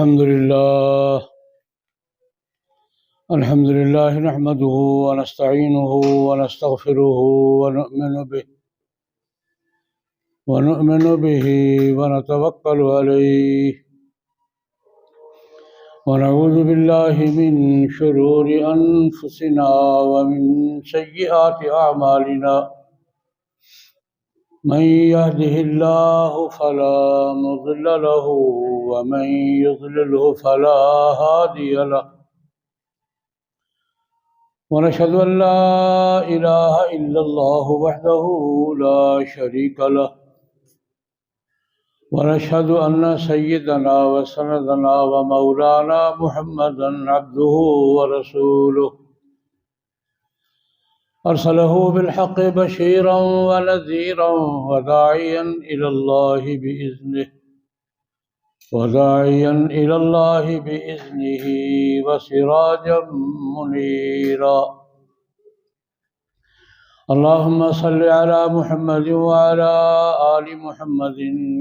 الحمد لله نحمده ونستعينه ونستغفره ونؤمن به ونتوكل عليه ونعوذ بالله من شرور أنفسنا ومن سيئات أعمالنا من يهده الله فلا مضل له ومن يضلله فلا هادي له ونشهد أن لا إله إلا الله وحده لا شريك له ونشهد أن سيدنا وسندنا ومولانا محمدا عبده ورسوله أرسله بالحق بشيرا ونذيرا وداعيا إلى الله بإذنه وسراجا منيرا اللهم صل على محمد وعلى آل محمد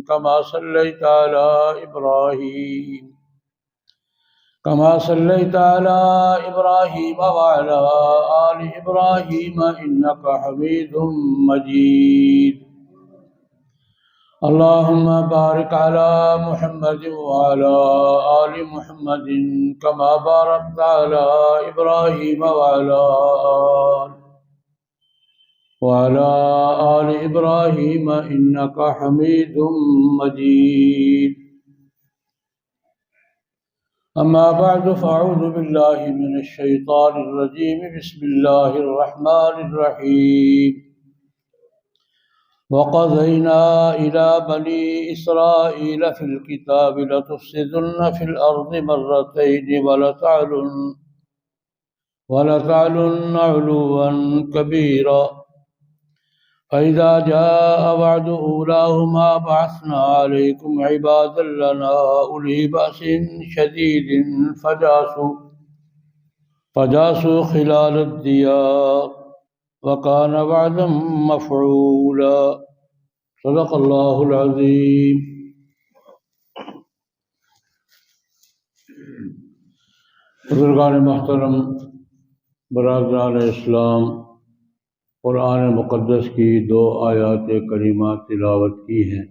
كما صليت على إبراهيم وعلى آل إبراهيم إنك حميد مجيد اللهم بارك على محمد وعلى آل محمد كما باركت على إبراهيم وعلى آل إبراهيم إنك حميد مجيد أما بعد فأعوذ بالله من الشيطان الرجيم بسم الله الرحمن الرحيم وقضينا إلى بني إسرائيل في الكتاب لتفسدن في الأرض مرتين ولتعلن علوا كبيرا فإذا جاء وعد أولاهما بعثنا عليكم عبادا لنا أولي بأس شديد فجاسوا خلال الديار وكان وعدا مفعولا صدق الله العظيم۔ بزرگان محترم، برادران اسلام، قرآن مقدس کی 2 آیات کریمہ تلاوت کی ہیں۔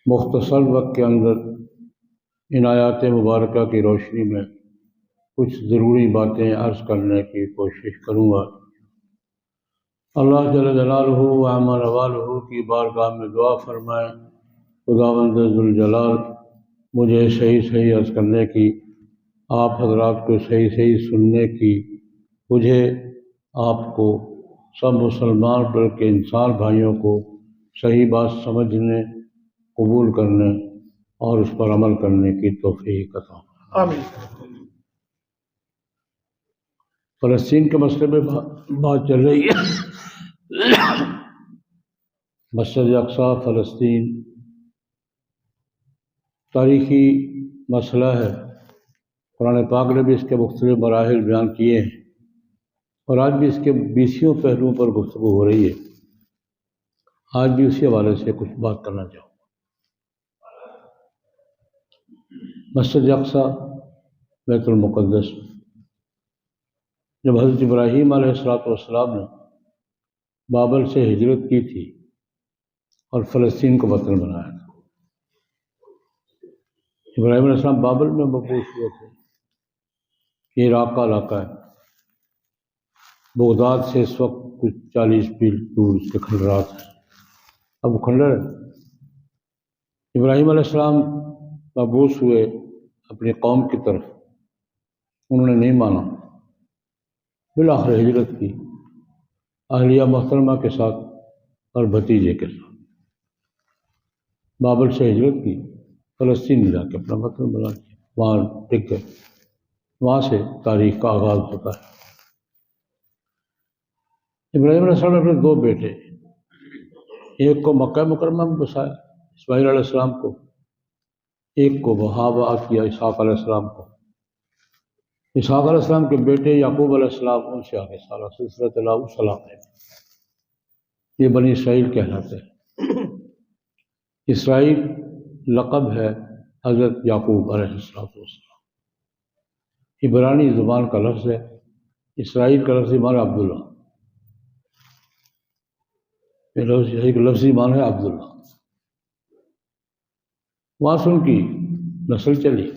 مختصر وقت کے اندر ان آیات مبارکہ کی روشنی میں کچھ ضروری باتیں عرض کرنے کی کوشش کروں گا۔ اللہ جل جلالہ و عظم نوالہ کی بارگاہ میں دعا فرمائیں، خداوند ذوالجلال مجھے صحیح عرض کرنے کی، آپ حضرات کو صحیح سننے کی، مجھے آپ کو سب مسلمان بلکہ انسان بھائیوں کو صحیح بات سمجھنے، قبول کرنے اور اس پر عمل کرنے کی توفیق عطا فرمائے۔ آمین۔ فلسطین کے مسئلے میں بات چل رہی ہے۔ مسجد اقصی فلسطین تاریخی مسئلہ ہے۔ قرآن پاک نے بھی اس کے مختلف مراحل بیان کیے ہیں اور آج بھی اس کے 20 پہلوؤں پر گفتگو ہو رہی ہے۔ آج بھی اسی حوالے سے کچھ بات کرنا چاہوں گا۔ مسجد اقصی بیت المقدس، جب حضرت ابراہیم علیہ السلام نے بابل سے ہجرت کی تھی اور فلسطین کو وطن بنایا تھا، ابراہیم علیہ السلام بابل میں مبعوث ہوئے تھے۔ یہ عراق کا علاقہ ہے۔ بغداد سے اس وقت کچھ 40 میل دور اس کے کھنڈرات ہیں۔ اب کھنڈر ابراہیم علیہ السلام مبعوث ہوئے اپنی قوم کی طرف، انہوں نے نہیں مانا، بالآخر ہجرت کی اہلیہ محترمہ کے ساتھ اور بھتیجے کے ساتھ۔ بابل سے ہجرت کی، فلسطین میں جا کے اپنا وطن بنا دیا، وہاں ٹک گئے۔ وہاں سے تاریخ کا آغاز ہوتا ہے۔ ابراہیم علیہ السلام نے اپنے 2 بیٹے، ایک کو مکہ مکرمہ میں بسایا اسماعیل علیہ السلام کو، ایک کو وہاں وعد کیا اسحاق علیہ السلام کو۔ اسحاق علیہ السلام کے بیٹے یعقوب علیہ السلام، ان سے آگے سارا سلسلہ السلام ہے۔ یہ بنی اسرائیل کہلاتے ہیں۔ اسرائیل لقب ہے حضرت یعقوب علیہ السلام۔ عبرانی زبان کا لفظ ہے، اسرائیل کا لفظی معنی عبداللہ، ایک لفظی معنی ہے عبداللہ۔ وہاں سے ان کی نسل چلی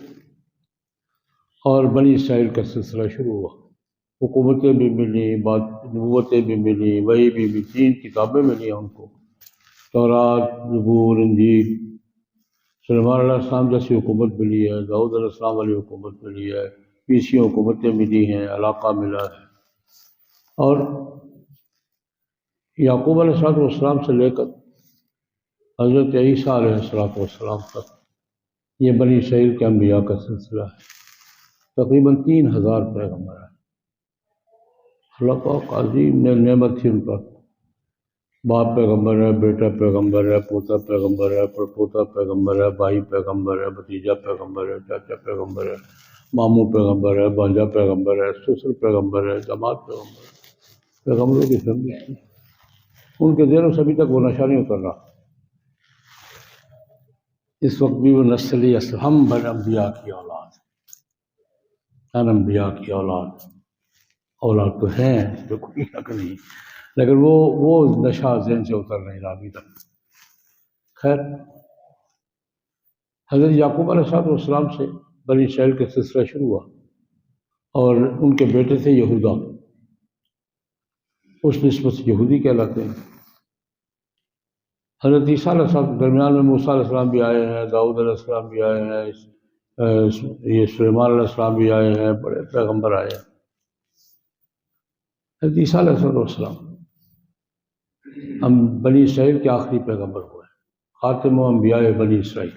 اور بنی اسرائیل کا سلسلہ شروع ہوا، حکومتیں بھی ملی، نبوتیں بھی ملی، وحی بھی 3 کتابیں ملی ان کو، تورات، زبور، انجیل۔ سلیمان علیہ السلام جیسی حکومت ملی ہے، داؤد علیہ السلام والی حکومت ملی ہے، 20 حکومتیں ملی ہیں، علاقہ ملا ہے۔ اور یعقوب علیہ السلام سے لے کر حضرت عیسیٰ علیہ السلام تک یہ بنی اسرائیل کے انبیاء کا سلسلہ ہے۔ تقریباً 3000 پیغمبر ہیں۔ اللہ پاک عظیم نعمت تھی ان پر، باپ پیغمبر ہے، بیٹا پیغمبر ہے، پوتا پیغمبر ہے، پڑپوتا پیغمبر ہے، بھائی پیغمبر ہے، بھتیجا پیغمبر ہے، چاچا پیغمبر ہے، ماموں پیغمبر ہے، بھانجا پیغمبر ہے، سسر پیغمبر ہے، داماد پیغمبر ہے۔ پیغمبروں کی فیملی تھی، ان کے ذہنوں سے ابھی تک وہ نشہ نہیں اتر رہا۔ اس وقت بھی وہ نسلی اصل، ہم بن انبیاء کی اولاد ہیں، انبیاء کی اولاد تو ہیں، جو کوئی حق نہیں، لیکن وہ نشہ ذہن سے اتر نہیں رہا ابھی تک۔ خیر، حضرت یعقوب علیہ السلام سے بنی اسرائیل کا سلسلہ شروع ہوا، اور ان کے بیٹے تھے یہودا، اس نسبت سے یہودی کہلاتے ہیں۔ حضرت عیسیٰ علیہ السلام کے درمیان میں موسیٰ علیہ السلام بھی آئے ہیں، داؤد علیہ السلام بھی آئے ہیں، یہ سلیمان علیہ السلام بھی آئے ہیں، بڑے پیغمبر آئے ہیں۔ حضرت عیسیٰ علیہ السلام ہم بنی اسرائیل کے آخری پیغمبر ہوئے، خاتم انبیاء بنی اسرائیل۔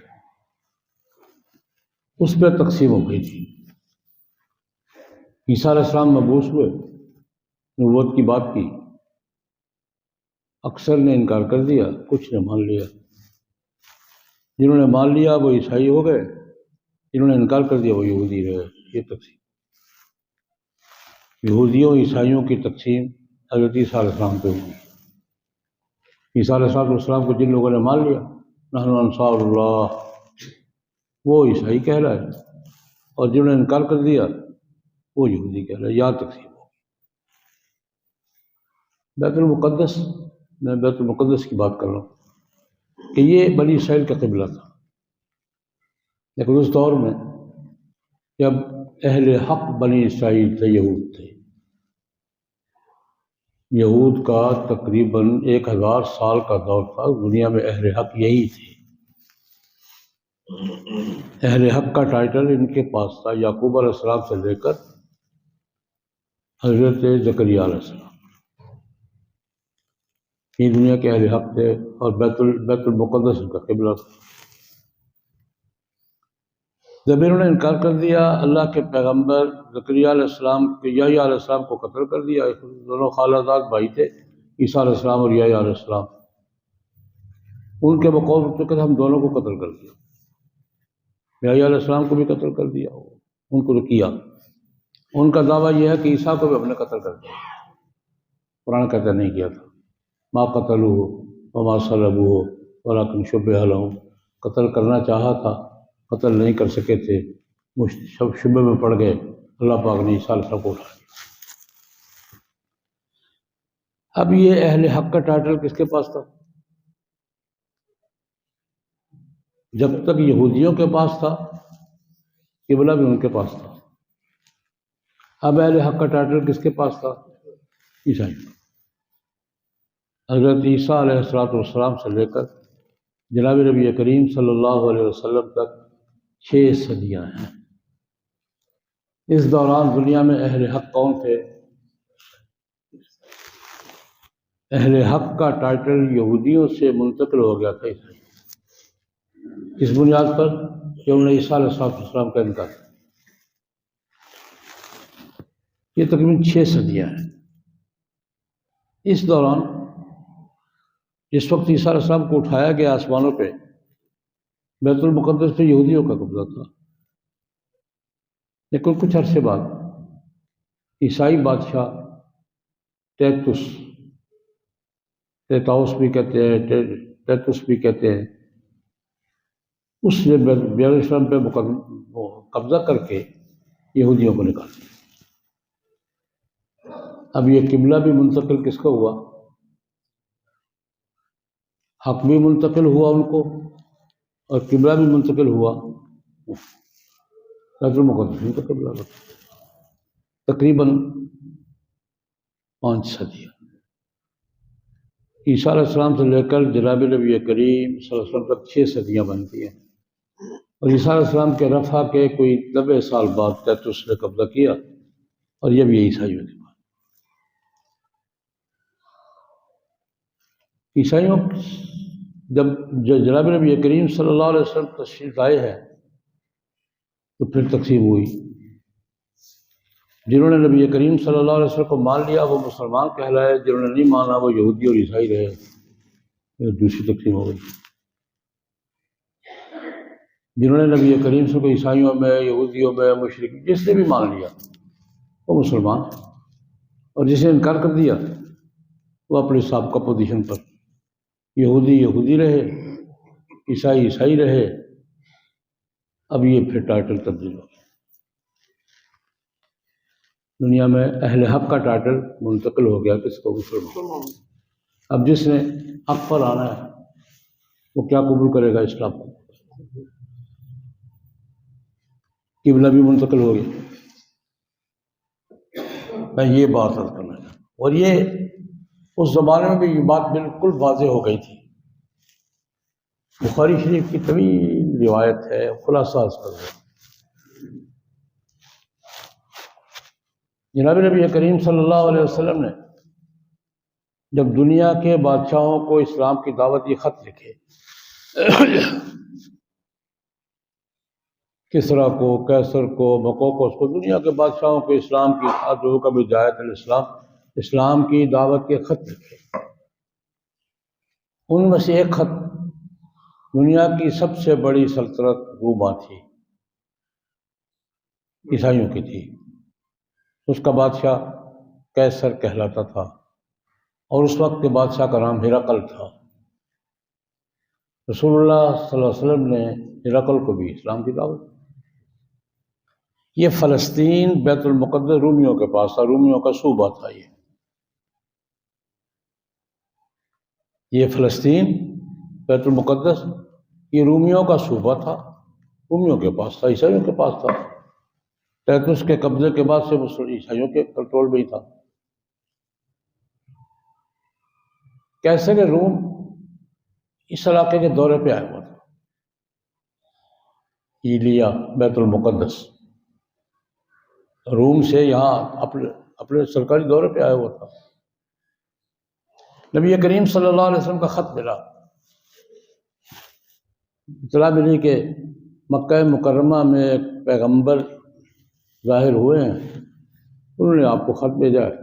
اس پہ تقسیم ہو گئی تھی۔ عیسیٰ علیہ السلام مبعوث ہوئے، نبوت کی بات کی، اکثر نے انکار کر دیا، کچھ نے مان لیا۔ جنہوں نے مان لیا وہ عیسائی ہو گئے، جنہوں نے انکار کر دیا وہ یہودی رہے۔ یہ تقسیم، یہودیوں عیسائیوں کی تقسیم حضرت عیسیٰ علیہ السلام پہ ہوئی۔ عیسیٰ علیہ السلام کو جن لوگوں نے مان لیا، نحن انصار اللہ، وہ عیسائی کہلائے، اور جنہوں نے انکار کر دیا وہ یہودی کہلائے۔ یا تقسیم ہو۔ بیت المقدس، میں بیت المقدس کی بات کر رہا ہوں کہ یہ بنی اسرائیل کا قبلہ تھا، لیکن اس دور میں جب اہل حق بنی اسرائیل تھے، یہود تھے، یہود کا تقریباً 1000 سال کا دور تھا، دنیا میں اہل حق یہی تھے۔ اہل حق کا ٹائٹل ان کے پاس تھا، یعقوب علیہ السلام سے لے کر حضرت زکریا علیہ السلام، یہ دنیا کے اہل حق تھے، اور بیت المقدس ان کا قبلہ تھا۔ جب انہوں نے انکار کر دیا، اللہ کے پیغمبر زکریا علیہ السلام کے یحییٰ علیہ السلام کو قتل کر دیا۔ دونوں خالہ زاد بھائی تھے، عیسیٰ علیہ السلام اور یحییٰ علیہ السلام۔ ان کے بقول کہ ہم دونوں کو قتل کر دیا، یحییٰ علیہ السلام کو بھی قتل کر دیا، ان کو تو کیا۔ ان کا دعویٰ یہ ہے کہ عیسیٰ کو بھی ہم نے قتل کر دیا، قرآن کہتا نہیں کیا تھا۔ ما قتلوہ وما صلبوہ ولکن شبہ لہم، قتل کرنا چاہا تھا، قتل نہیں کر سکے تھے، شبہ میں پڑ گئے، اللہ پاک نے عیسیٰ علیہ السلام کو اٹھا لیا۔ اب یہ اہل حق کا ٹائٹل کس کے پاس تھا؟ جب تک یہودیوں کے پاس تھا، قبلہ بھی ان کے پاس تھا۔ اب اہل حق کا ٹائٹل کس کے پاس تھا؟ عیسائی۔ حضرت عیسیٰ علیہ السلام سے لے کر جناب نبی کریم صلی اللہ علیہ وسلم تک 6 صدیاں ہیں۔ اس دوران دنیا میں اہل حق کون تھے؟ اہل حق کا ٹائٹل یہودیوں سے منتقل ہو گیا تھا عیسائی، اس بنیاد پر کہ انہوں نے عیسیٰ علیہ السلام کا انکار کیا۔ یہ تقریباً 6 صدیاں ہیں۔ اس دوران جس وقت عیسیٰ علیہ السلام کو اٹھایا گیا آسمانوں پہ، بیت المقدس پہ یہودیوں کا قبضہ تھا، لیکن کچھ عرصے بعد عیسائی بادشاہ تیتاؤس بھی کہتے ہیں، ٹیتوس بھی کہتے ہیں، اس نے بیرشلم پہ قبضہ کر کے یہودیوں کو نکال دیا۔ اب یہ قبلہ بھی منتقل کس کا ہوا؟ حق بھی منتقل ہوا ان کو اور قبلہ بھی منتقل ہوا بیت المقدس کا قبلہ تقریباً 5 صدیاں۔ عیسیٰ علیہ السلام سے لے کر جناب نبی کریم صلی اللہ علیہ وسلم تک 6 صدیاں بنتی ہیں، اور عیسیٰ علیہ السلام کے رفع کے کوئی 90 سال بعد تک اس نے قبضہ کیا، اور یہ بھی عیسائیوں کے بعد۔ عیسائیوں جب جناب نبی کریم صلی اللہ علیہ وسلم تشریف لائے ہیں تو پھر تقسیم ہوئی۔ جنہوں نے نبی کریم صلی اللہ علیہ وسلم کو مان لیا وہ مسلمان کہلائے، جنہوں نے نہیں مانا وہ یہودی اور عیسائی رہے، پھر دوسری تقسیم ہو گئی۔ جنہوں نے نبی کریم صلی اللہ علیہ وسلم کو عیسائیوں میں، یہودیوں میں، مشرک جس نے بھی مان لیا وہ مسلمان، اور جس نے انکار کر دیا وہ اپنے سابقہ پوزیشن پر، یہودی یہودی رہے، عیسائی عیسائی رہے۔ اب یہ پھر ٹائٹل تبدیل ہو گیا، دنیا میں اہل حق کا ٹائٹل منتقل ہو گیا کس کو؟ مسلمان۔ اب جس نے حق پر آنا ہے وہ کیا قبول کرے گا؟ اسلام کو۔ قبلہ بھی منتقل ہو گیا۔ میں یہ بات عرض کرنا چاہتا ہوں، اور یہ اس زمانے میں بھی یہ بات بالکل واضح ہو گئی تھی۔ بخاری شریف کی طویل روایت ہے، خلاصہ اس کا ہے۔ جناب نبی کریم صلی اللہ علیہ وسلم نے جب دنیا کے بادشاہوں کو اسلام کی دعوت یہ خط لکھے، کسریٰ کو، قیصر کو، مقوقس کو، دنیا کے بادشاہوں کو اسلام کی ادعو کا بدایت الاسلام، اسلام کی دعوت کے خط لکھے۔ ان میں سے ایک خط دنیا کی سب سے بڑی سلطنت روما تھی، عیسائیوں کی تھی، اس کا بادشاہ قیصر کہلاتا تھا، اور اس وقت کے بادشاہ کا نام ہرقل تھا۔ رسول اللہ صلی اللہ علیہ وسلم نے ہرقل کو بھی اسلام کی دعوت۔ یہ فلسطین بیت المقدس رومیوں کے پاس تھا، رومیوں کا صوبہ تھا۔ یہ فلسطین بیت المقدس یہ رومیوں کا صوبہ تھا، رومیوں کے پاس تھا، عیسائیوں کے پاس تھا۔ تیتوس کے قبضے کے بعد سے عیسائیوں کے کنٹرول میں ہی تھا۔ قیصر روم اس علاقے کے دورے پہ آیا ہوا تھا، ایلیا بیت المقدس، روم سے یہاں اپنے سرکاری دورے پہ آیا ہوا تھا۔ نبی کریم صلی اللہ علیہ وسلم کا خط ملا، اطلاع ملی کہ مکہ مکرمہ میں ایک پیغمبر ظاہر ہوئے ہیں، انہوں نے آپ کو خط بھیجا ہے۔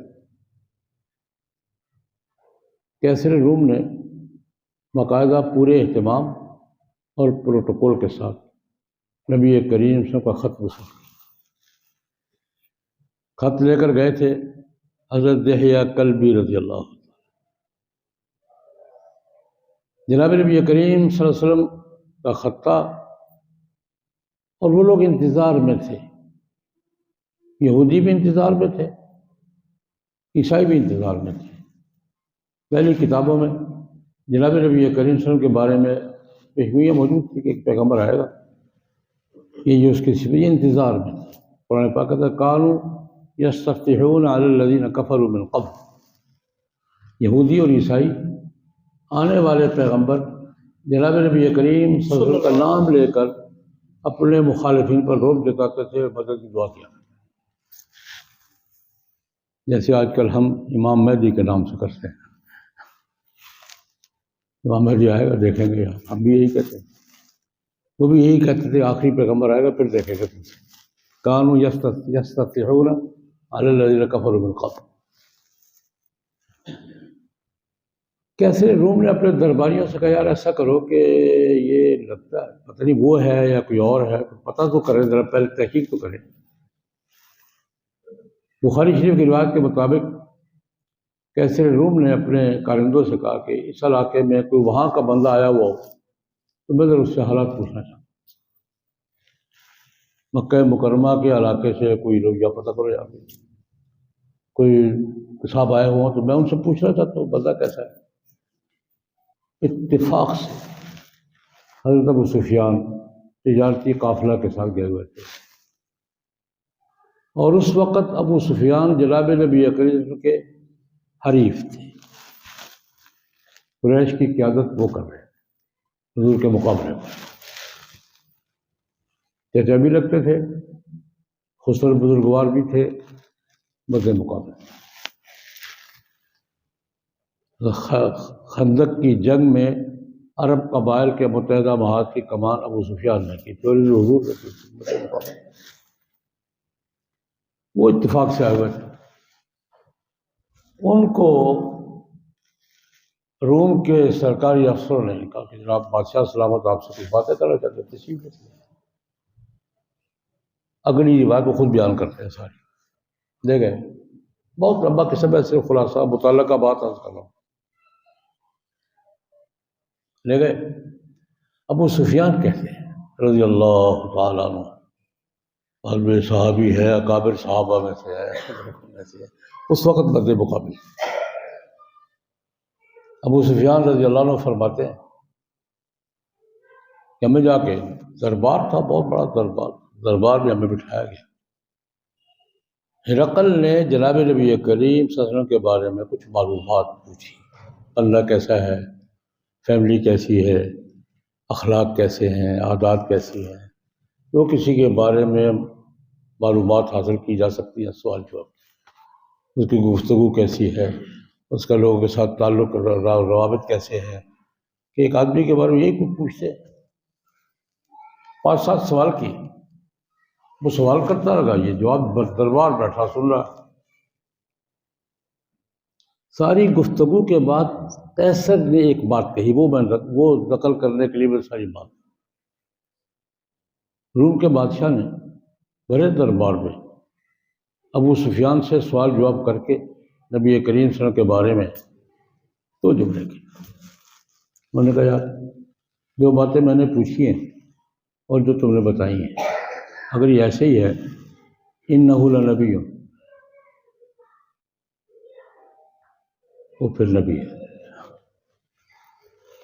قیصر روم نے باقاعدہ پورے اہتمام اور پروٹوکول کے ساتھ نبی کریم صلی اللہ علیہ وسلم کا خط وصول کیا۔ خط لے کر گئے تھے حضرت دحیہ کلبی رضی اللہ عنہ۔ جناب نبی کریم صلی اللہ علیہ وسلم کا خط تھا، اور وہ لوگ انتظار میں تھے، یہودی بھی انتظار میں تھے، عیسائی بھی انتظار میں تھے۔ پہلی کتابوں میں جناب نبی کریم صلی اللہ علیہ وسلم کے بارے میں پیشگوئیاں موجود تھی کہ ایک پیغمبر آئے گا، یہ جو اس کی صفت، یہ انتظار میں تھے۔ قرآن پاک کہتا ہے کانوا یستفتحون علی الذین کفروا من قبل، یہودی اور عیسائی آنے والے پیغمبر جناب نبی کریم صلی اللہ علیہ وسلم کا نام لے کر اپنے مخالفین پر روک جتاتے تھے، مدد کی دعا کیا، جیسے آج کل ہم امام مہدی کے نام سے کرتے ہیں۔ امام مہدی آئے گا، دیکھیں گے، ہم بھی یہی کہتے ہیں، وہ بھی یہی کہتے تھے، آخری پیغمبر آئے گا پھر دیکھیں گے تم سے۔ کانوا یستفتحون علی الذین کفروا من قبل۔ کیسے روم نے اپنے درباریوں سے کہا یار ایسا کرو کہ یہ لگتا ہے پتہ نہیں وہ ہے یا کوئی اور ہے، پتہ تو کریں، ذرا پہلے تحقیق تو کریں۔ بخاری شریف کی روایت کے مطابق کیسے روم نے اپنے کارندوں سے کہا کہ اس علاقے میں کوئی وہاں کا بندہ آیا ہوا ہو تو میں ذرا اس سے حالات پوچھنا چاہتا ہوں۔ مکہ مکرمہ کے علاقے سے کوئی لوگ یا پتہ کرو یا کوئی صاحب آئے ہوں تو میں ان سے پوچھنا چاہتا ہوں بندہ کیسا ہے۔ اتفاق سے حضرت ابو سفیان تجارتی قافلہ کے ساتھ گئے ہوئے تھے، اور اس وقت ابو سفیان جناب نبی کریم کے حریف تھے، قریش کی قیادت وہ کر رہے ہیں حضور کے مقابلے پر، چچا بھی لگتے تھے، خسر بزرگوار بھی تھے، مد مقابلے۔ خندق کی جنگ میں عرب قبائل کے متحدہ محاذ کی کمان ابو سفیان نے کی، تو حضور نے کی، وہ اتفاق سے آئے ہوئے تھے۔ ان کو روم کے سرکاری افسروں نے کہا کہ جناب بادشاہ سلامت آپ سے کچھ باتیں کرنا چاہتے ہیں، تشریف لے۔ اگلی بات وہ خود بیان کرتے ہیں ساری، لے گئے، بہت لمبا قصہ ہے، صرف خلاصہ متعلقہ بات عرض کر رہا ہوں۔ لے گئے، ابو سفیان کہتے ہیں رضی اللہ تعالیٰ عنہ، قلب صحابی ہے، اکابر صحابہ میں سے ہے، اس وقت مد مقابل ابو سفیان رضی اللہ عنہ فرماتے ہیں کہ ہمیں جا کے دربار تھا، بہت بڑا دربار میں ہمیں بٹھایا گیا۔ ہرقل نے جناب نبی کریم صلی اللہ علیہ وسلم کے بارے میں کچھ معلومات پوچھی، اللہ کیسا ہے، فیملی کیسی ہے، اخلاق کیسے ہیں، عادات کیسی ہیں، جو کسی کے بارے میں معلومات حاصل کی جا سکتی ہیں، سوال جواب، اس کی گفتگو کیسی ہے، اس کا لوگوں کے ساتھ تعلق روابط کیسے ہیں، کہ ایک آدمی کے بارے میں یہی کچھ پوچھتے ہیں۔ 5-7 سوال کیے، وہ سوال کرتا رہا، یہ جواب دربار بیٹھا سن رہا۔ ساری گفتگو کے بعد قیصر نے ایک بات کہی، وہ نقل کرنے کے لیے میں ساری بات، روم کے بادشاہ نے بڑے دربار میں ابو سفیان سے سوال جواب کر کے نبی کریم صلی اللہ علیہ وسلم کے بارے میں تو جملے کی۔ میں نے کہا یار جو باتیں میں نے پوچھی ہیں اور جو تم نے بتائی ہیں، اگر یہ ایسے ہی ہے، انہ لنبی، وہ پھر نبی ہے۔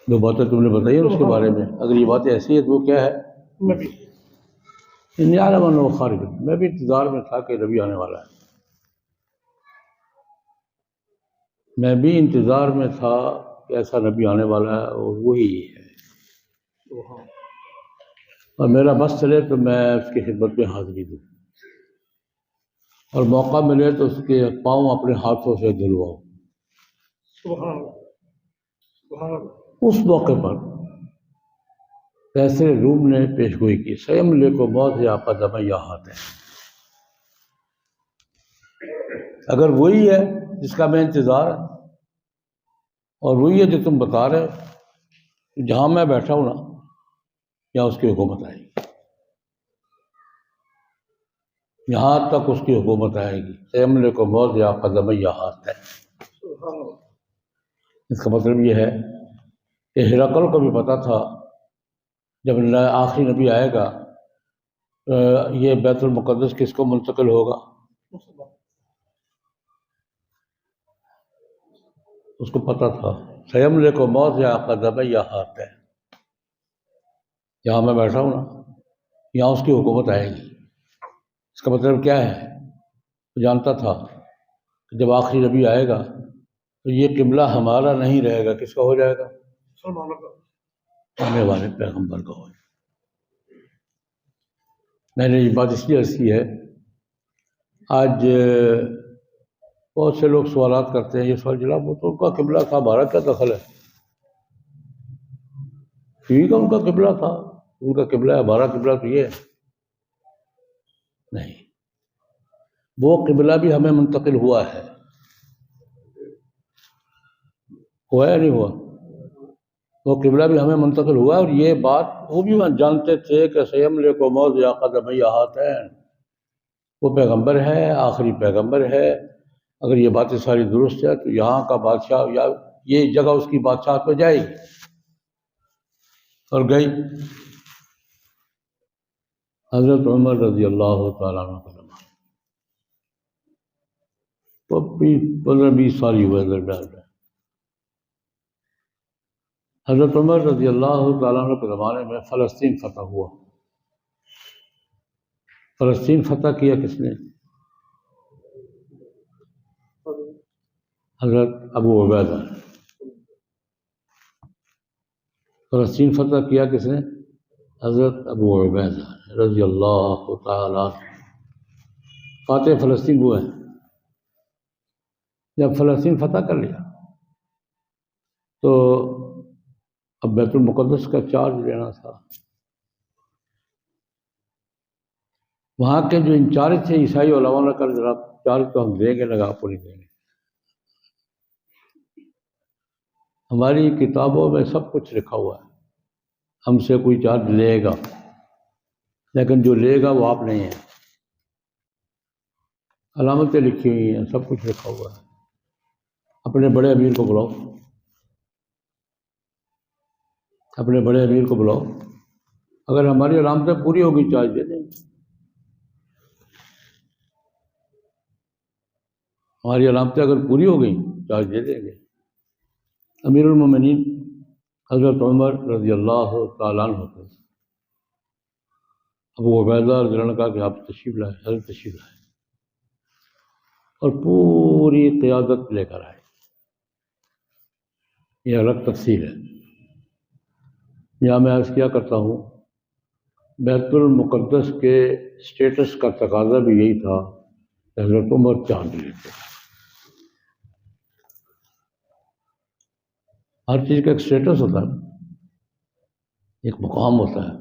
جو باتیں تم نے بتائی ہیں اس کے بارے میں، اگر یہ باتیں ایسی ہے تو وہ کیا ہے؟ نبی۔ انی اعلم انہ خارج، میں بھی انتظار میں تھا کہ نبی آنے والا ہے، میں بھی انتظار میں تھا کہ ایسا نبی آنے والا ہے، اور وہی ہے، اور میرا بس چلے تو میں اس کی خدمت میں حاضری دوں، اور موقع ملے تو اس کے پاؤں اپنے ہاتھوں سے دھلواؤں۔ اس موقع پر قیصر روم نے پیشگوئی کی، سیملک موضع قدم یا ہاتھ ہے، اگر وہی ہے جس کا میں انتظار ہے اور وہی ہے جو تم بتا رہے ہو، جہاں میں بیٹھا ہوں نا یہاں اس کی حکومت آئے گی، یہاں تک اس کی حکومت آئے گی، سیملک موضع قدم یا ہاتھ ہے۔ اس کا مطلب یہ ہے کہ ہرقل کو بھی پتہ تھا جب آخری نبی آئے گا یہ بیت المقدس کس کو منتقل ہوگا، اس کو پتہ تھا، سیملک موضع قدم یا ہاتھ ہے، جہاں میں بیٹھا ہوں نا یہاں اس کی حکومت آئے گی۔ اس کا مطلب کیا ہے؟ وہ جانتا تھا کہ جب آخری نبی آئے گا تو یہ قبلہ ہمارا نہیں رہے گا، کس کا ہو جائے گا؟ آنے والے پیغمبر کا ہو جائے گا۔ میں نے یہ بات اس لیے عرض کی ہے، آج بہت سے لوگ سوالات کرتے ہیں، یہ سوال جناب وہ تو ان کا قبلہ تھا، ہمارا کیا دخل ہے؟ ٹھیک ہے ان کا قبلہ تھا، ان کا قبلہ ہے، ہمارا قبلہ تو یہ ہے نہیں، وہ قبلہ بھی ہمیں منتقل ہوا ہے، ہوا یا نہیں ہوا؟ وہ قبلہ بھی ہمیں منتقل ہوا ہے، اور یہ بات وہ بھی جانتے تھے کہ سیملک موضع قدم ہاتین، وہ پیغمبر ہے، آخری پیغمبر ہے، اگر یہ باتیں ساری درست ہے تو یہاں کا بادشاہ یا یہ جگہ اس کی بادشاہت پہ جائے گی، اور گئی۔ حضرت عمر رضی اللہ تعالیٰ عنہ کا زمانہ، تو 15-20 سال ہی ہوئے ادھر ڈال رہے. حضرت عمر رضی اللہ تعالیٰ عنہ کے زمانے میں فلسطین فتح ہوا. فلسطین فتح کیا کس نے؟ حضرت ابو عبیدہ. فلسطین فتح کیا کس نے؟ حضرت ابو عبیدہ رضی اللہ تعالیٰ فاتح فلسطین ہوئے ہیں. جب فلسطین فتح کر لیا تو اب بیت المقدس کا چارج لینا تھا. وہاں کے جو انچارج تھے عیسائی علماء نے کہا جناب چارج تو ہم دیں گے لگا آپ کو نہیں دیں گے. ہماری کتابوں میں سب کچھ لکھا ہوا ہے، ہم سے کوئی چارج لے گا لیکن جو لے گا وہ آپ نہیں ہیں. علامتیں لکھی ہوئی ہیں، سب کچھ لکھا ہوا ہے. اپنے بڑے امیر کو بلاؤ، اپنے بڑے امیر کو بلاؤ، اگر ہماری علامتیں پوری ہوگی چارج دے دیں گے. ہماری علامتیں اگر پوری ہو گئیں چارج دے دیں گے. امیر المومنین حضرت عمر رضی اللہ تعالیٰ عنہ کو ابو عبیدہ رضی اللہ عنہ کہا کہ آپ تشریف لائے، حضرت تشریف لائے اور پوری قیادت لے کر آئے. یہ الگ تفصیل ہے. یہاں میں عرض کیا کرتا ہوں بیت المقدس کے اسٹیٹس کا تقاضا بھی یہی تھا کہ حضرت عمر چارج لیتے. ہر چیز کا ایک اسٹیٹس ہوتا ہے، ایک مقام ہوتا ہے.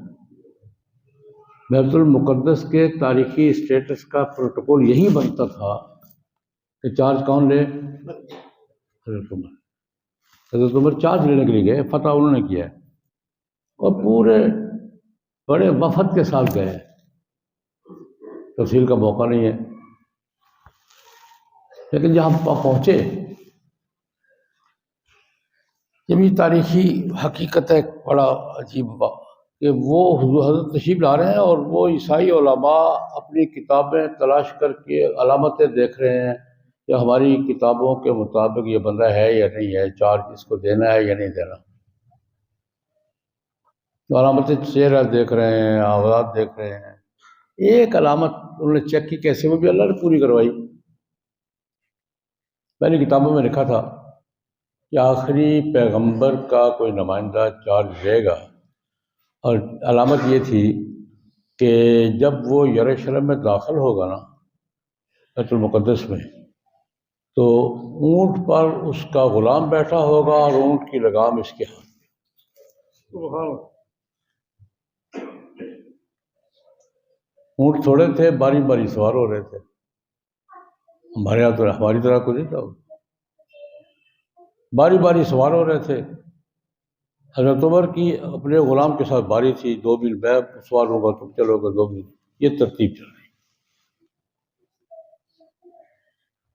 بیت المقدس کے تاریخی اسٹیٹس کا پروٹوکول یہی بنتا تھا کہ چارج کون لے؟ حضرت عمر. حضرت عمر چارج لینے کے لیے گئے، فتح انہوں نے کیا ہے اور پورے بڑے وفد کے ساتھ گئے. تفصیل کا موقع نہیں ہے، لیکن جہاں پہنچے یہ بھی تاریخی حقیقت ہے بڑا عجیب بات کہ وہ حضرت تشریف لا رہے ہیں اور وہ عیسائی علماء اپنی کتابیں تلاش کر کے علامتیں دیکھ رہے ہیں کہ ہماری کتابوں کے مطابق یہ بندہ ہے یا نہیں ہے، چارج اس کو دینا ہے یا نہیں دینا. علامتیں چہرہ دیکھ رہے ہیں، آواز دیکھ رہے ہیں. ایک علامت انہوں نے چیک کی، کیسے؟ وہ بھی اللہ نے پوری کروائی. پہلی کتابوں میں لکھا تھا کہ آخری پیغمبر کا کوئی نمائندہ چارج لے گا، اور علامت یہ تھی کہ جب وہ یروشلم میں داخل ہوگا نا بیت المقدس میں، تو اونٹ پر اس کا غلام بیٹھا ہوگا اور اونٹ کی لگام اس کے ہاتھ میں. اونٹ تھوڑے تھے، باری باری سوار ہو رہے تھے. ہمارے یہاں تو ہماری طرح کو نہیں تھا، باری باری سوار ہو رہے تھے. حضرت عمر کی اپنے غلام کے ساتھ باری تھی، 2 میل میں سوار ہوگا، تم چلو گے 2 میل. یہ ترتیب چل رہی.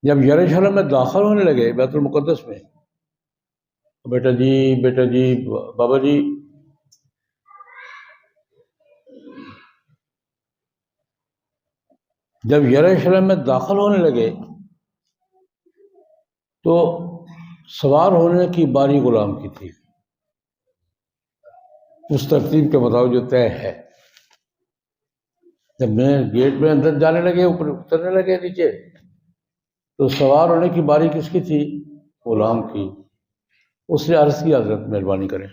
جب یروشلم میں داخل ہونے لگے بیت المقدس میں، بیٹا جی بابا جی، جب یروشلم میں داخل ہونے لگے تو سوار ہونے کی باری غلام کی تھی، اس ترتیب کے مطابق جو طے ہے. جب میں گیٹ میں اندر جانے لگے، اوپر اترنے لگے نیچے، تو سوار ہونے کی باری کس کی تھی؟ غلام کی. اس نے عرض کی حضرت مہربانی کریں،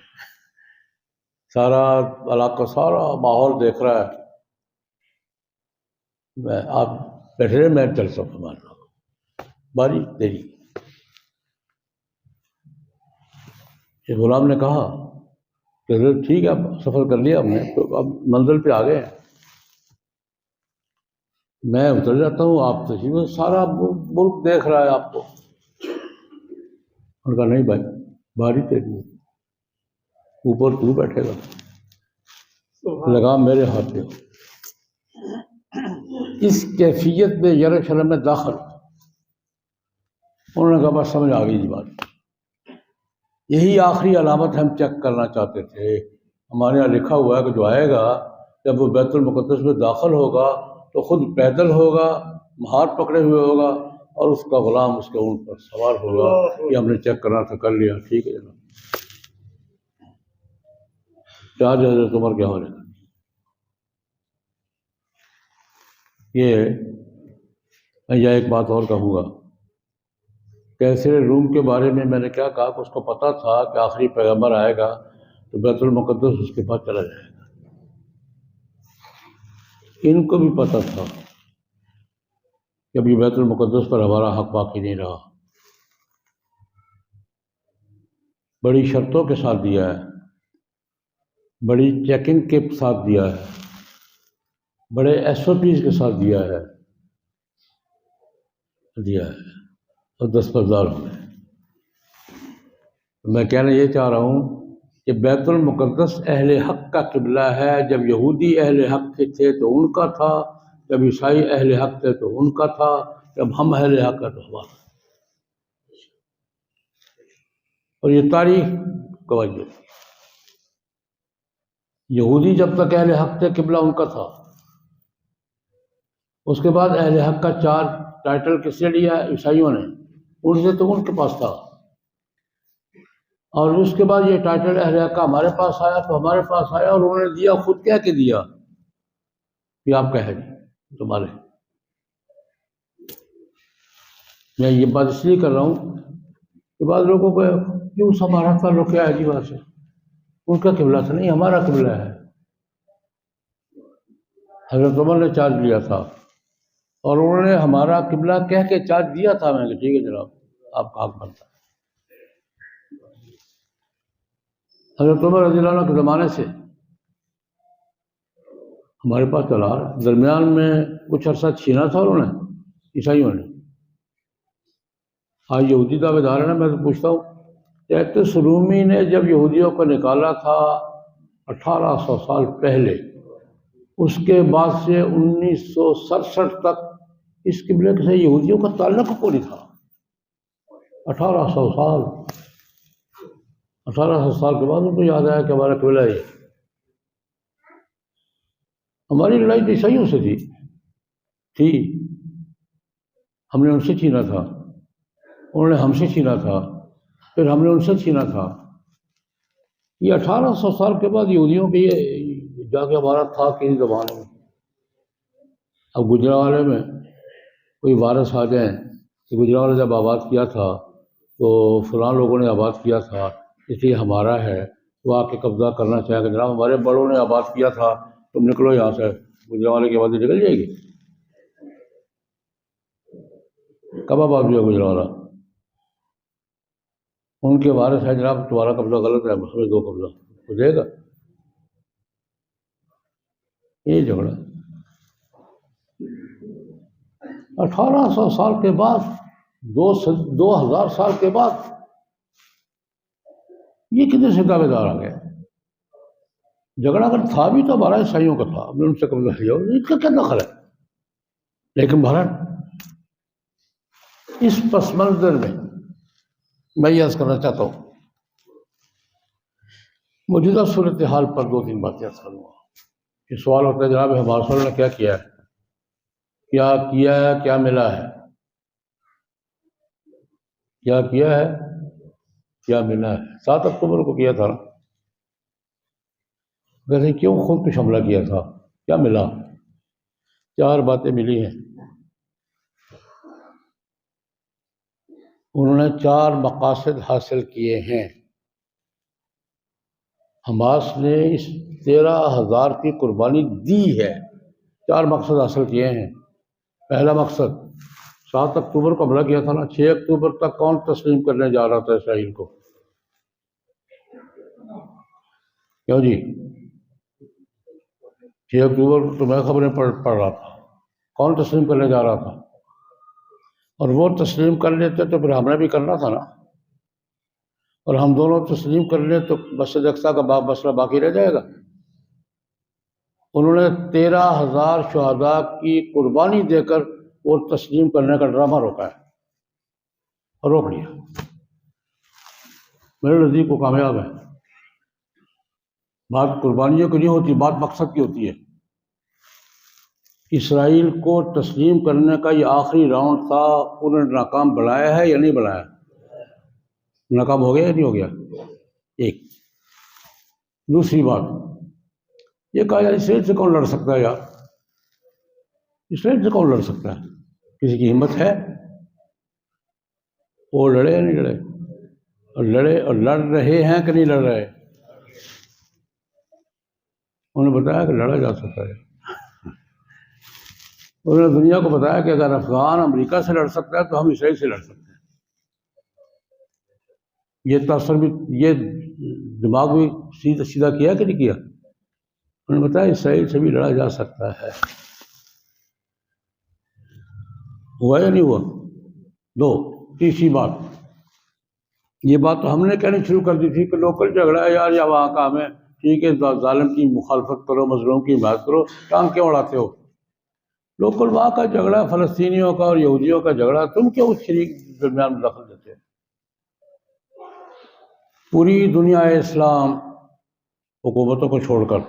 سارا علاقہ سارا ماحول دیکھ رہا ہے، آپ بیٹھے رہے، میں چلتا ہوں مان لو باری تیری. یہ غلام نے کہا کہ حضرت ٹھیک ہے، اب سفر کر لیا ہم نے، تو اب منزل پہ آ گئے ہیں، میں اتر جاتا ہوں، آپ تشریف. سارا ملک دیکھ رہا ہے آپ کو. انہوں نے کہا نہیں بھائی، باری تیری ہے، اوپر تو بیٹھے گا، لگام میرے ہاتھ پہ. اس کیفیت میں یروشلم میں داخل. انہوں نے کہا بس سمجھ آ گئی جی بات. یہی آخری علامت ہم چیک کرنا چاہتے تھے. ہمارے یہاں لکھا ہوا ہے کہ جو آئے گا جب وہ بیت المقدس میں داخل ہوگا تو خود پیدل ہوگا، ہاتھ پکڑے ہوئے ہوگا، اور اس کا غلام اس کے اونٹ پر سوار ہوگا۔ یہ ہم نے چیک کرنا تھا، کر لیا، ٹھیک ہے جناب۔ چارج حضرت عمر کیا ہونے کا یہ میں یہ ایک بات اور کہوں گا، کیسر روم کے بارے میں نے کیا کہا کہ اس کو پتہ تھا کہ آخری پیغمبر آئے گا تو بیت المقدس اس کے بعد چلا جائے گا۔ ان کو بھی پتہ تھا کہ ابھی بیت المقدس پر ہمارا حق باقی نہیں رہا۔ بڑی شرطوں کے ساتھ دیا ہے، بڑی چیکنگ کے ساتھ دیا ہے، بڑے ایس او پیز کے ساتھ دیا ہے اور دستبردار ہو گئے۔ میں کہنا یہ چاہ رہا ہوں کہ بیت المقدس اہل حق کا قبلہ ہے۔ جب یہودی اہل حق تھے تو ان کا تھا، جب عیسائی اہل حق تھے تو ان کا تھا، جب ہم اہل حق ہیں تو ہمارا۔ اور یہ تاریخ گواہی ہے، یہودی جب تک اہل حق تھے قبلہ ان کا تھا، اس کے بعد اہل حق کا 4 ٹائٹل کس نے لیا؟ عیسائیوں نے، ان سے تو ان کے پاس تھا، اور اس کے بعد یہ ٹائٹل اہل حق کا ہمارے پاس آیا تو ہمارے پاس آیا، اور انہوں نے دیا، خود کہہ کے دیا کہ آپ کا ہے جی تمہارے۔ میں یہ بات اس لیے کر رہا ہوں کہ بعض لوگوں کو کیوں ہمارا تعلق کیا ہے جی وہاں سے، ان کا قبلہ تھا، نہیں ہمارا قبلہ ہے۔ حضرت عمر نے چارج لیا تھا اور انہوں نے ہمارا قبلہ کہہ کے چارج دیا تھا، میں کہ ٹھیک ہے جناب آپ کا حق بنتا ہے۔ حضرت عمر رضی اللہ عنہ کے زمانے سے ہمارے پاس چلا رہا ہے، درمیان میں کچھ عرصہ چھینا تھا انہوں نے، عیسائیوں نے۔ آج یہودی دعوے دار ہیں، میں تو پوچھتا ہوں، تیتس رومی نے جب یہودیوں کو نکالا تھا 1800 سال پہلے، اس کے بعد سے 1967 تک اس قبلے سے یہودیوں کا تعلق کو نہیں تھا۔ 1800 سال کے بعد ان کو یاد آیا کہ ہمارا قبلہ ہے۔ ہماری لڑائی تو عیسائیوں سے تھی، ہم نے ان سے چھینا تھا، انہوں نے ہم سے چھینا تھا، پھر ہم نے ان سے چھینا تھا۔ یہ 1800 سال کے بعد یہودیوں کے یہ جا کے ہمارا تھا کسی زمانے میں۔ اب گجرانوالے میں کوئی وارث آ جائیں کہ گجرانوالے جب آباد کیا تھا تو فلاں لوگوں نے آباد کیا تھا اس لیے ہمارا ہے، وہ آ کے قبضہ کرنا چاہیں کہ جناب ہمارے بڑوں نے آباد کیا تھا، تم نکلو یہاں سے، گجرانوالے کی آبادی نکل جائے گی؟ کب آباد ہوا گجرانوالہ؟ ان کے وارث ہے جناب تمہارا قبضہ غلط ہے، ہمیں دو قبضہ ہو جائے گا۔ یہ جھگڑا 1800 سال کے بعد، 2000 سال کے بعد یہ کتنے سے دعوے دار آ گئے؟ جھگڑا اگر تھا بھی تو ہمارا عیسائیوں کا تھا، ہم نے ان سے قبضہ لیا، اس کا کیا دخل ہے؟ لیکن بہرحال اس پس منظر میں یہ عرض کرنا چاہتا ہوں، موجودہ صورتحال پر 2-3 باتیں عرض کروں گا۔ یہ سوال ہوتا ہے جناب ہمارے رسول نے کیا کیا ہے، کیا کیا ہے، کیا ملا ہے، کیا کیا ہے، کیا ملا ہے؟ 7 اکتوبر کو کیا تھا نا، کہتے کیوں خود کش حملہ کیا تھا، کیا ملا؟ 4 باتیں ملی ہیں۔ انہوں نے 4 مقاصد حاصل کیے ہیں۔ حماس نے اس 13,000 کی قربانی دی ہے، 4 مقصد حاصل کیے ہیں۔ پہلا مقصد 7 اکتوبر کو حملہ کیا تھا نا، 6 اکتوبر تک کون تسلیم کرنے جا رہا تھا اسرائیل کو؟ کیوں جی؟ 6 اکتوبر تو میں خبریں پڑھ رہا تھا، کون تسلیم کرنے جا رہا تھا؟ اور وہ تسلیم کر لیتے تو پھر ہم نے بھی کرنا تھا نا، اور ہم دونوں تسلیم کر لیں تو مسجد اقصیٰ کا مسئلہ باقی رہ جائے گا۔ انہوں نے 13,000 شہداء کی قربانی دے کر وہ تسلیم کرنے کا ڈرامہ روکا ہے، اور روک لیا۔ میرے نزدیک وہ کامیاب ہے۔ بات قربانیوں کی نہیں ہوتی، بات مقصد کی ہوتی ہے۔ اسرائیل کو تسلیم کرنے کا یہ آخری راؤنڈ تھا، انہوں نے ناکام بنایا ہے یا نہیں بنایا؟ ناکام ہو گیا یا نہیں ہو گیا؟ ایک دوسری بات یہ کہا یار اسرائیل سے کون لڑ سکتا ہے؟ یار اسرائیل سے کون لڑ سکتا ہے؟ کسی کی ہمت ہے؟ وہ لڑے یا نہیں لڑے؟ اور لڑے اور لڑ رہے ہیں کہ نہیں لڑ رہے؟ انہوں نے بتایا کہ لڑا جا سکتا ہے۔ انہوں نے دنیا کو بتایا کہ اگر افغان امریکہ سے لڑ سکتا ہے تو ہم اسرائیل سے لڑ سکتے ہیں۔ یہ تاثر بھی، یہ دماغ بھی سیدھا کیا کہ نہیں کیا؟ انہوں نے بتایا اسرائیل سے بھی لڑا جا سکتا ہے۔ ہوا یا نہیں ہوا؟ دو تیسری بات، یہ بات تو ہم نے کہنی شروع کر دی تھی کہ لوکل جھگڑا ہے یار، یا وہاں کام ہے، ٹھیک ہے ظالم کی مخالفت کرو، مظلوم کی حمایت کرو، ٹانگ کیوں اڑاتے ہو؟ لوکل وہاں کا جھگڑا، فلسطینیوں کا اور یہودیوں کا جھگڑا، تم کیوں اس شریک درمیان میں دخل دیتے ہو؟ پوری دنیا اسلام حکومتوں کو چھوڑ کر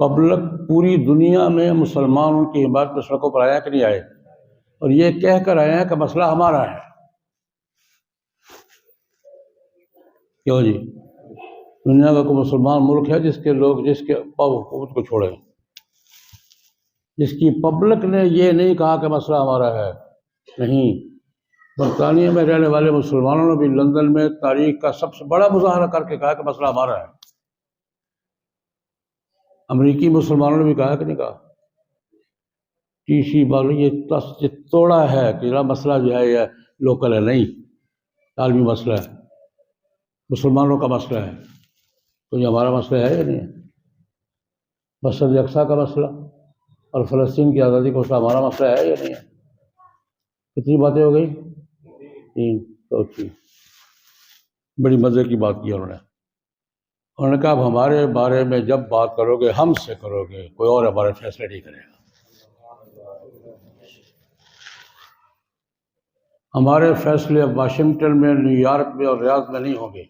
پبلک پوری دنیا میں مسلمان ان کی حمایت میں سڑکوں پر آیا کہ نہیں آئے؟ اور یہ کہہ کر آئے ہیں کہ مسئلہ ہمارا ہے۔ کیوں جی؟ دنیا کا کوئی مسلمان ملک ہے جس کے لوگ، جس کے حکومت کو چھوڑے، جس کی پبلک نے یہ نہیں کہا کہ مسئلہ ہمارا ہے؟ نہیں۔ برطانیہ میں رہنے والے مسلمانوں نے بھی لندن میں تاریخ کا سب سے بڑا مظاہرہ کر کے کہا کہ مسئلہ ہمارا ہے۔ امریکی مسلمانوں نے بھی کہا کہ نہیں کہا؟ تیسری بات یہ توڑا ہے کہ مسئلہ جو ہے یہ لوکل ہے، نہیں، عالمی مسئلہ ہے، مسلمانوں کا مسئلہ ہے۔ تو یہ ہمارا مسئلہ ہے یا نہیں ہے؟ مسجد اقصیٰ کا مسئلہ اور فلسطین کی آزادی کا مسئلہ ہمارا مسئلہ ہے یا نہیں ہے؟ کتنی باتیں ہو گئی؟ تین۔ چوتھی بڑی مزے کی بات کی انہوں نے کہا اب ہمارے بارے میں جب بات کرو گے ہم سے کرو گے، کوئی اور ہمارے فیصلے نہیں کرے گا۔ ہمارے فیصلے اب واشنگٹن میں، نیو یارک میں اور ریاض میں نہیں ہوں گے،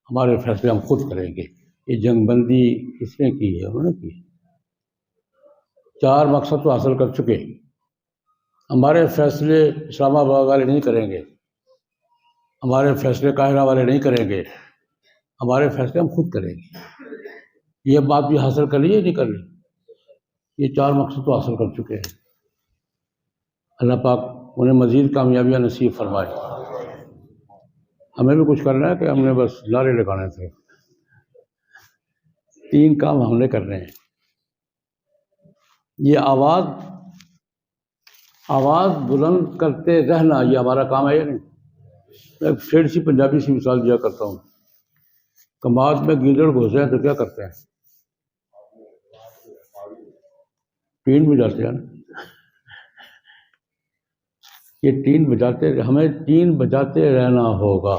ہمارے فیصلے ہم خود کریں گے۔ یہ جنگ بندی کس نے کی ہے؟ انہوں نے کی۔ 4 مقصد تو حاصل کر چکے۔ ہمارے فیصلے اسلام آباد والے نہیں کریں گے، ہمارے فیصلے قاہرہ والے نہیں کریں گے، ہمارے فیصلے ہم خود کریں گے۔ یہ بات بھی حاصل کر لی یا نہیں کر لی؟ یہ 4 مقصد تو حاصل کر چکے ہیں۔ اللہ پاک انہیں مزید کامیابیاں نصیب فرمائے۔ ہمیں بھی کچھ کرنا ہے کہ ہم نے بس لارے لگانے تھے؟ 3 کام ہم نے کرنے ہیں۔ یہ آواز بلند کرتے رہنا، یہ ہمارا کام ہے یا نہیں؟ میں ایک شیرڈ سی پنجابی سی مثال دیا کرتا ہوں۔ کماد میں گیدڑ گھس جائیں تو کیا کرتے ہیں؟ ٹین بجاتے ہیں نا۔ یہ ٹین بجاتے، ہمیں ٹین بجاتے رہنا ہوگا۔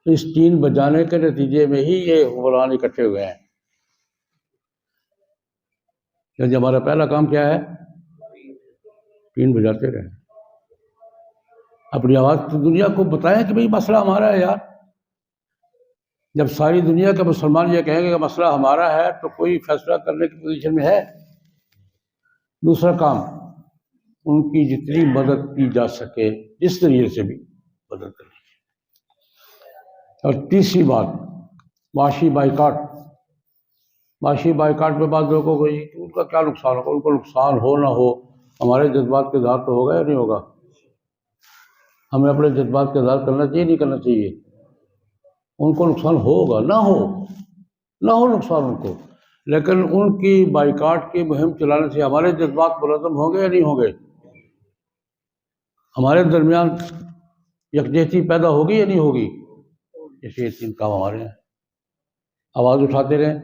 اس ٹین بجانے کے نتیجے میں ہی یہ حکمران اکٹھے ہوئے ہیں۔ لیکن ہمارا پہلا کام کیا ہے؟ ٹین بجاتے رہیں، اپنی آواز دنیا کو بتائیں کہ بھئی مسئلہ ہمارا ہے یار۔ جب ساری دنیا کے مسلمان یہ کہیں گے کہ مسئلہ ہمارا ہے تو کوئی فیصلہ کرنے کی پوزیشن میں ہے۔ دوسرا کام، ان کی جتنی مدد کی جا سکے جس ذریعے سے بھی مدد کریں۔ اور تیسری بات، معاشی بائیکاٹ۔ معاشی بائیکاٹ میں بعض لوگوں کو ان کا کیا نقصان ہوگا؟ ان کو نقصان ہو نہ ہو، ہمارے جذبات کا اظہار تو ہوگا یا نہیں ہوگا؟ ہمیں اپنے جذبات کا اظہار کرنا چاہیے نہیں کرنا چاہیے؟ ان کو نقصان ہوگا، نہ ہو نقصان ان کو، لیکن ان کی بائیکاٹ کی مہم چلانے سے ہمارے جذبات منظم ہوں گے یا نہیں ہوں گے؟ ہمارے درمیان یکجہتی پیدا ہوگی یا نہیں ہوگی؟ اس لیے 3 کام ہمارے ہیں۔ آواز اٹھاتے رہیں،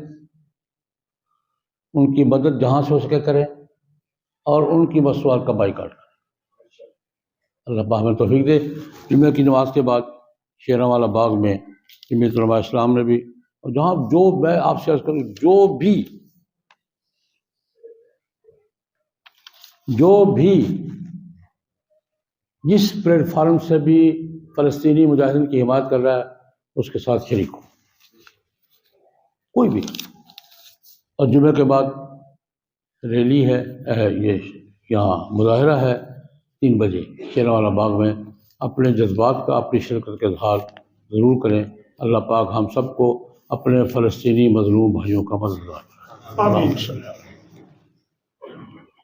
ان کی مدد جہاں سے ہو سکے کریں، اور ان کی مصروفات کا بائیکاٹ کریں۔ اللہ پاک ہمیں توفیق دے۔ جمعہ کی نماز کے بعد شیراں والا باغ میں جمعیت علماء اسلام نے بھی، اور جہاں جو میں آپ سے عرض کروں، جو بھی جس پلیٹ فارم سے بھی فلسطینی مجاہدین کی حمایت کر رہا ہے اس کے ساتھ شریک ہو، کوئی بھی۔ اور جمعے کے بعد ریلی ہے، یہ یہاں مظاہرہ ہے 3 بجے شیروالا باغ میں، اپنے جذبات کا اپنی شرکت کا اظہار ضرور کریں۔ اللہ پاک ہم سب کو اپنے فلسطینی مظلوم بھائیوں کا مددگار۔ آمین۔